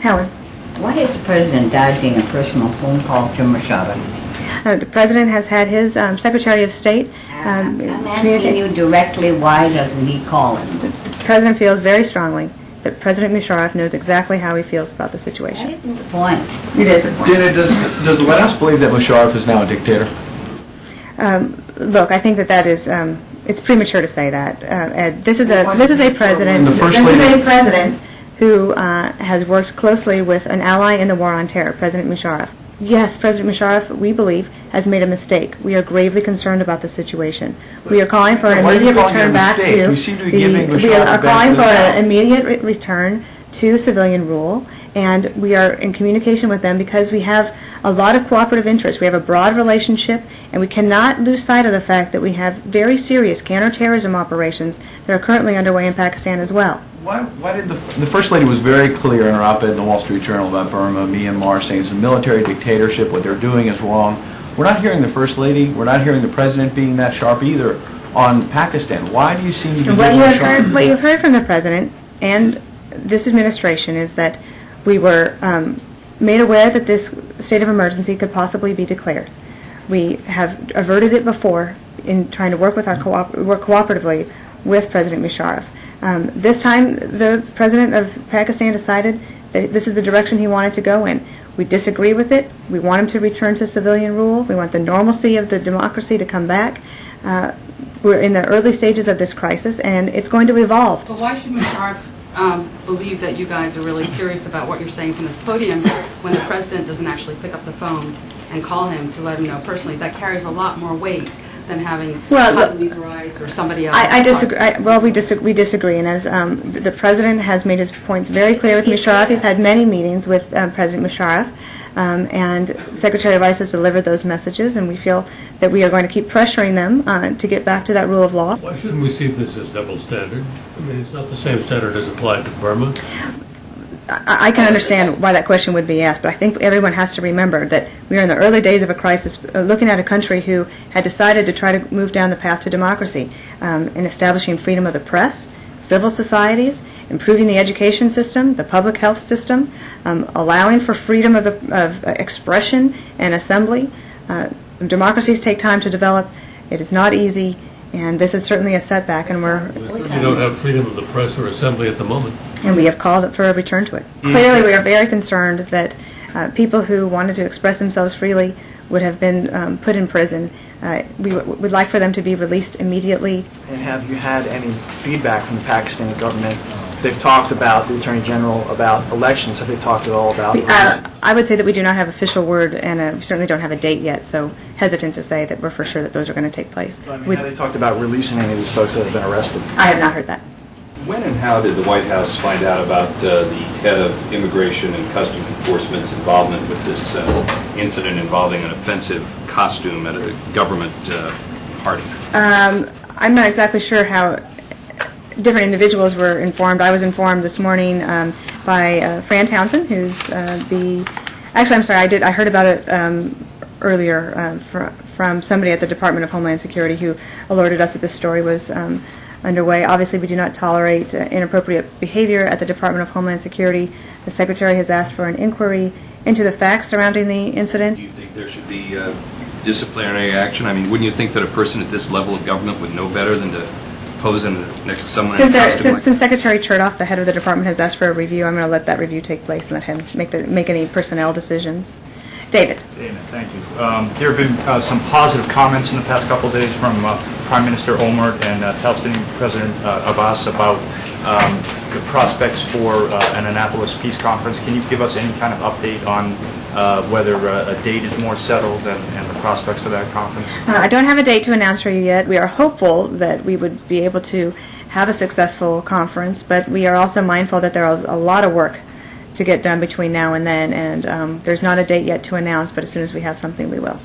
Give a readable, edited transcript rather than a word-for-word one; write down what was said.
Helen. Why is the president dodging a personal phone call to Musharraf? The president has had his Secretary of State. I'm asking you directly, why doesn't he call him? The president feels very strongly that President Musharraf knows exactly how he feels about the That situation. isn't the point. It is the point. Dana, does the White House believe that Musharraf is now a dictator? Look, I think that is it's premature to say that. Ed, this is a president. This is a president who has worked closely with an ally in the war on terror, President Musharraf. Yes, President Musharraf, we believe, has made a mistake. We are gravely concerned about the situation. We are calling for an immediate return back to immediate return to civilian rule, and we are in communication with them because we have a lot of cooperative interests. We have a broad relationship, and we cannot lose sight of the fact that we have very serious counterterrorism operations that are currently underway in Pakistan as well. Why did the First Lady was very clear in her op-ed in the Wall Street Journal about Burma, Myanmar, saying it's a military dictatorship, what they're doing is wrong. We're not hearing the First Lady, we're not hearing the President being that sharp either on Pakistan. Why do you seem to be What you've heard from the President and this administration is that we were made aware that this state of emergency could possibly be declared. We have averted it before in trying to work with work cooperatively with President Musharraf. This time, the President of Pakistan decided that this is the direction he wanted to go in. We disagree with it. We want him to return to civilian rule. We want the normalcy of the democracy to come back. We're in the early stages of this crisis, and it's going to evolve. But why should Musharraf believe that you guys are really serious about what you're saying from this podium when the President doesn't actually pick up the phone and call him to let him know personally? That carries a lot more weight than having Condoleezza Rice or somebody else. I disagree. We disagree. And as the President has made his points very clear with Musharraf, he's had many meetings with President Musharraf, and Secretary Rice has delivered those messages, and we feel that we are going to keep pressuring them to get back to that rule of law. Why shouldn't we see this as double standard? I mean, it's not the same standard as applied to Burma. I can understand why that question would be asked, but I think everyone has to remember that we are in the early days of a crisis, looking at a country who had decided to try to move down the path to democracy in establishing freedom of the press, civil societies, improving the education system, the public health system, allowing for freedom of expression and assembly. Democracies take time to develop. It is not easy, and this is certainly a setback, and You don't have freedom of the press or assembly at the moment. and we have called for a return to it. Clearly, we are very concerned that people who wanted to express themselves freely would have been put in prison. We would like for them to be released immediately. And have you had any feedback from the Pakistani government? They've talked about, the Attorney General, about elections. Have they talked at all about I would say that we do not have official word, and we certainly don't have a date yet, so hesitant to say that we're for sure that those are going to take place. have they talked about releasing any of these folks that have been arrested? I have not heard that. When and how did the White House find out about the head of Immigration and Customs Enforcement's involvement with this incident involving an offensive costume at a government party? I'm not exactly sure how different individuals were informed. I was informed this morning by Fran Townsend, who's Actually, I'm sorry. I heard about it earlier from somebody at the Department of Homeland Security who alerted us that this story was underway. Obviously, we do not tolerate inappropriate behavior at the Department of Homeland Security. The Secretary has asked for an inquiry into the facts surrounding the incident. Do you think there should be disciplinary action? I mean, wouldn't you think that a person at this level of government would know better than to pose next to someone in a costume? Since Secretary Chertoff, the head of the department, has asked for a review, I'm going to let that review take place and let him make any personnel decisions. David. Dana, thank you. There have been some positive comments in the past couple of days from Prime Minister Omar and Palestinian President Abbas about the prospects for an Annapolis peace conference. Can you give us any kind of update on whether a date is more settled and the prospects for that conference? I don't have a date to announce for you yet. We are hopeful that we would be able to have a successful conference, but we are also mindful that there is a lot of work to get done between now and then, and there's not a date yet to announce, but as soon as we have something, we will.